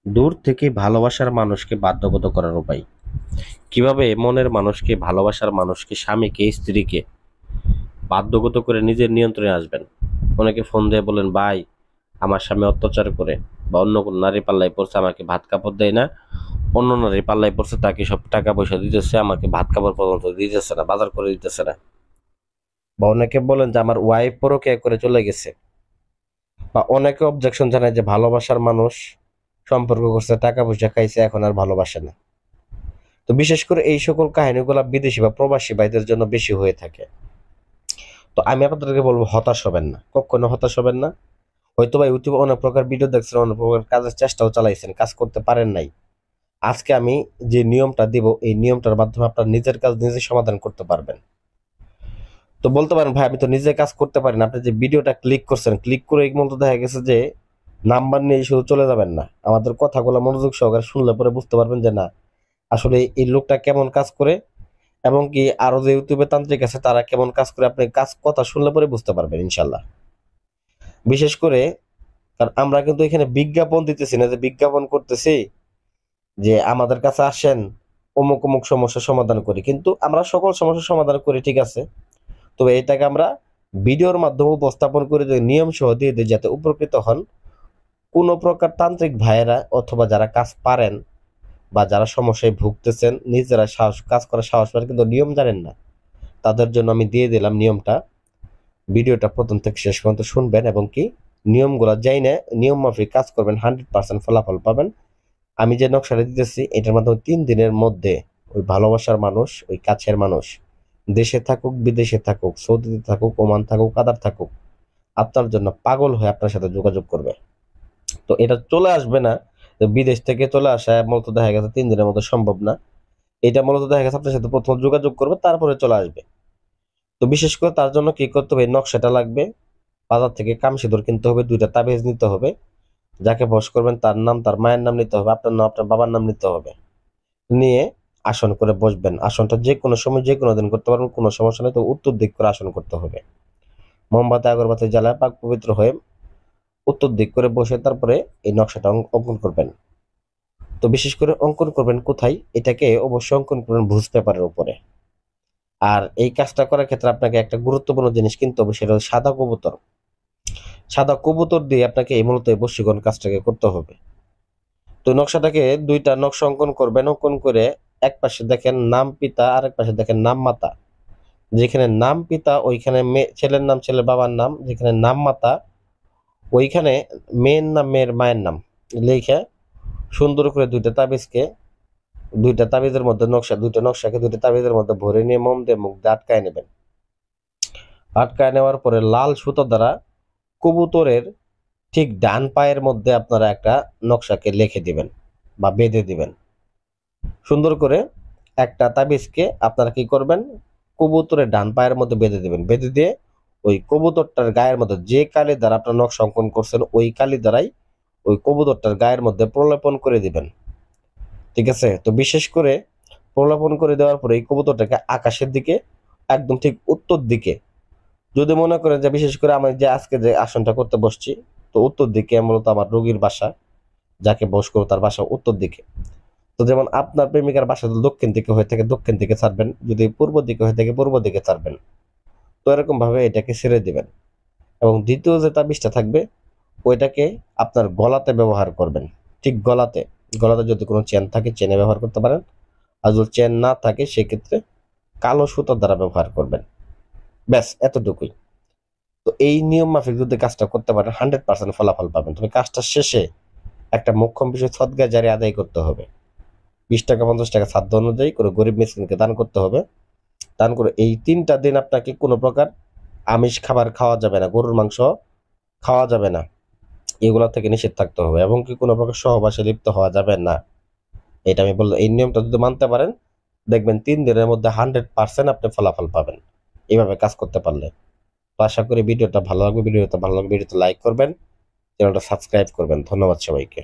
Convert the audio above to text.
দূর থেকে ভালোবাসার মানুষকে বাধ্যগত করার উপায়। কিভাবে মনের মানুষকে, ভালোবাসার মানুষকে, স্বামীকে, স্ত্রীকে বাধ্যগত করে নিজের নিয়ন্ত্রণে আসবেন। অনেকে ফোন দিয়ে বলেন, ভাই আমার স্বামী অত্যাচার করে বা অন্য কোন নারী পাল্লায় পড়ছে, আমাকে ভাত কাপড় দেয় না, অন্য নারী পাল্লায় পড়ছে, তাকে সব টাকা পয়সা দিতেছে, আমাকে ভাত কাপড় পর্যন্ত দিতেছে না, বাজার করে দিতেছে না। বা অনেকে বলেন যে আমার ওয়াইফ পরকীয়া করে চলে গেছে। বা অনেকে অবজেকশন জানায় যে ভালোবাসার মানুষ সম্পর্ক করছে, টাকা পয়সা খাইছে, এখন আর ভালোবাসে না। তো বিশেষ করে এই সকল কাহিনীগুলো বিদেশি বা প্রবাসী ভাইদের জন্য বেশি হয়ে থাকে। তো আমি আপনাদেরকে বলবো, হতাশ হবেন না, কখনো হতাশ হবেন না। হয়তো বা ইউটিউবে অনেক প্রকার ভিডিও দেখছেন, অনেক প্রকার কাজের চেষ্টাও চালাইছেন, কাজ করতে পারেন নাই। আজকে আমি যে নিয়মটা দিব, এই নিয়মটার মাধ্যমে আপনার নিজের কাজ নিজে সমাধান করতে পারবেন। তো বলতে পারেন, ভাই আমি তো নিজে কাজ করতে পারি না। আপনি যে ভিডিওটা ক্লিক করছেন, ক্লিক করে এই মতো দেখা গেছে যে নাম্বার নিয়ে শুধু চলে যাবেন না, আমাদের কথাগুলো মনোযোগ সহকারে শুনলে পরে বুঝতে পারবেন যে না, আসলে এই লোকটা কেমন কাজ করে, এবং কি আরো যে ইউটিউবে তান্ত্রিক আছে তারা কেমন কাজ করে, আপনি কাজ কথা শুনলে পরে বুঝতে পারবেন ইনশাল্লাহ। বিশেষ করে কারণ আমরা কিন্তু এখানে বিজ্ঞাপন দিতেছি না, যে বিজ্ঞাপন করতেছি যে আমাদের কাছে আসেন, অমুক অমুক সমস্যার সমাধান করি, কিন্তু আমরা সকল সমস্যার সমাধান করি, ঠিক আছে। তবে এটাকে আমরা ভিডিওর মাধ্যমে উপস্থাপন করে যে নিয়ম সহ দিয়ে দিই, যাতে উপকৃত হন কোনো প্রকার তান্ত্রিক ভাইয়েরা অথবা যারা কাজ পারেন বা যারা সমস্যায় ভুগতেছেন, নিজেরা সাহস কাজ করার সাহস পান কিন্তু নিয়ম জানেন না, তাদের জন্য আমি দিয়ে দিলাম নিয়মটা। ভিডিওটা প্রথম থেকে শেষ পর্যন্ত শুনবেন এবং কি নিয়মগুলো যাই না নিয়ম মাফিক কাজ করবেন, 100% ফলাফল পাবেন। আমি যে নকশাটা দিতেছি এটার মাধ্যমে 3 দিনের মধ্যে ওই ভালোবাসার মানুষ, ওই কাছের মানুষ, দেশে থাকুক বিদেশে থাকুক, সৌদিতে থাকুক, ওমান থাকুক, কাতার থাকুক, আপনার জন্য পাগল হয়ে আপনার সাথে যোগাযোগ করবে। তো এটা চলে আসবে না, বিদেশ থেকে চলে আসা মূলত দেখা গেছে 3 দিনের মধ্যে সম্ভব না। এটা মূলত দেখা গেছে আপনার সাথে প্রথম যোগাযোগ করবে, তারপরে চলে আসবে। তো বিশেষ করে তার জন্য কি করতে হবে, এই নকশাটা লাগবে। বাজার থেকে কামসিঁদুর কিনতে হবে, 2টা তাবিজ নিতে হবে। যাকে বশ করবেন তার নাম, তার মায়ের নাম নিতে হবে, আপনার নাম, আপনার বাবার নাম নিতে হবে। নিয়ে আসন করে বসবেন। আসনটা যে কোনো সময় যে কোনো দিন করতে পারবেন, কোনো সমস্যা নেই। তো উত্তর দিক করে আসন করতে হবে। মোমবাতি আগরবাতি জ্বালায় পাক পবিত্র হয়ে উত্তর দিক করে বসে তারপরে এই নকশাটা অঙ্কন করবেন। তো বিশেষ করে অঙ্কন করবেন কোথায়, এটাকে অবশ্যই অঙ্কন করবেন ভুজ পেপারের উপরে। আর এই কাজটা করার ক্ষেত্রে আপনাকে একটা গুরুত্বপূর্ণ জিনিস কিনতে হবে, সেটা হচ্ছে সাদা কবুতর। সাদা কবুতর দিয়ে আপনাকে এই মূলত এই বশীকরণ কাজটাকে করতে হবে। তো নকশাটাকে 2টা নকশা অঙ্কন করবেন। অঙ্কন করে এক পাশে দেখেন নাম পিতা, আর এক পাশে দেখেন নাম মাতা। যেখানে নাম পিতা ওইখানে ছেলের নাম, ছেলের বাবার নাম। যেখানে নাম মাতা ওইখানে মেয়ের নাম, মেয়ের মায়ের নাম লিখে সুন্দর করে 2টা তাবিজের মধ্যে নকশা, 2টা নকশাকে 2টা তাবিজের মধ্যে ভরে নিয়ে মোম দিয়ে মুখ দিয়ে আটকায় নেবেন। আটকায় নেওয়ার পরে লাল সুতো দ্বারা কবুতরের ঠিক ডান পায়ের মধ্যে আপনারা একটা নকশাকে লিখে দিবেন বা বেঁধে দিবেন সুন্দর করে। একটা তাবিজকে আপনারা কি করবেন, কবুতরের ডান পায়ের মধ্যে বেঁধে দিবেন। বেঁধে দিয়ে ওই কবুতরটার গায়ের মধ্যে যে কালি দ্বারা আপনার নকশা অঙ্কন করছেন, ওই কালি দ্বারাই ওই কবুতরটার গায়ের মধ্যে প্রলেপন করে দিবেন। ঠিক আছে। তো বিশেষ করে প্রলেপন করে দেওয়ার পরে এই কবুতরটাকে আকাশের দিকে, একদম ঠিক উত্তর দিকে, যদি মনে করেন যে বিশেষ করে আমি যে আজকে যে আসনটা করতে বসছি, তো উত্তর দিকে মূলত আমার রোগীর বাসা, যাকে বস করবো তার বাসা উত্তর দিকে। তো যেমন আপনার প্রেমিকার বাসা যদি দক্ষিণ দিকে হয়ে থাকে দক্ষিণ দিকে ছাড়বেন, যদি পূর্ব দিকে হয়ে থাকে পূর্ব দিকে ছাড়বেন। তো এরকম ভাবে এটাকে ছেড়ে দিবেন। এবং দ্বিতীয় যে তাবিজটা থাকবে ওইটাকে আপনার গলাতে ব্যবহার করবেন। ঠিক গলাতে, গলাতে যদি কোনো চেন থাকে চেনে ব্যবহার করতে পারেন। আর যদি চেন না থাকে সেক্ষেত্রে কালো সুতার দ্বারা ব্যবহার করবেন। ব্যাস এতটুকুই। তো এই নিয়ম মাফিক যদি কাজটা করতে পারেন 100% ফলাফল পাবেন। তবে কাজটা শেষে একটা মোক্ষম বিষয় সদকা জারি আদায় করতে হবে। 20 টাকা 50 টাকা সাধ্য অনুযায়ী করে গরিব মিসকিনকে দান করতে হবে। দান করে এই 3টা দিন আপনাকে কোনো প্রকার আমিষ খাবার খাওয়া যাবে না, গরুর মাংস খাওয়া যাবে না, এগুলা থেকে নিষেধ থাকতে হবে। এবং কি কোনো প্রকার সহবাসে লিপ্ত হওয়া যাবে না। এটা আমি বললাম, এই নিয়মটা যদি মানতে পারেন দেখবেন 3 দিনের মধ্যে 100% আপনি ফলাফল পাবেন এইভাবে কাজ করতে পারলে। তো আশা করি ভিডিওটা ভালো লাগবে। ভিডিওতে লাইক করবেন, চ্যানেলটা সাবস্ক্রাইব করবেন। ধন্যবাদ সবাইকে।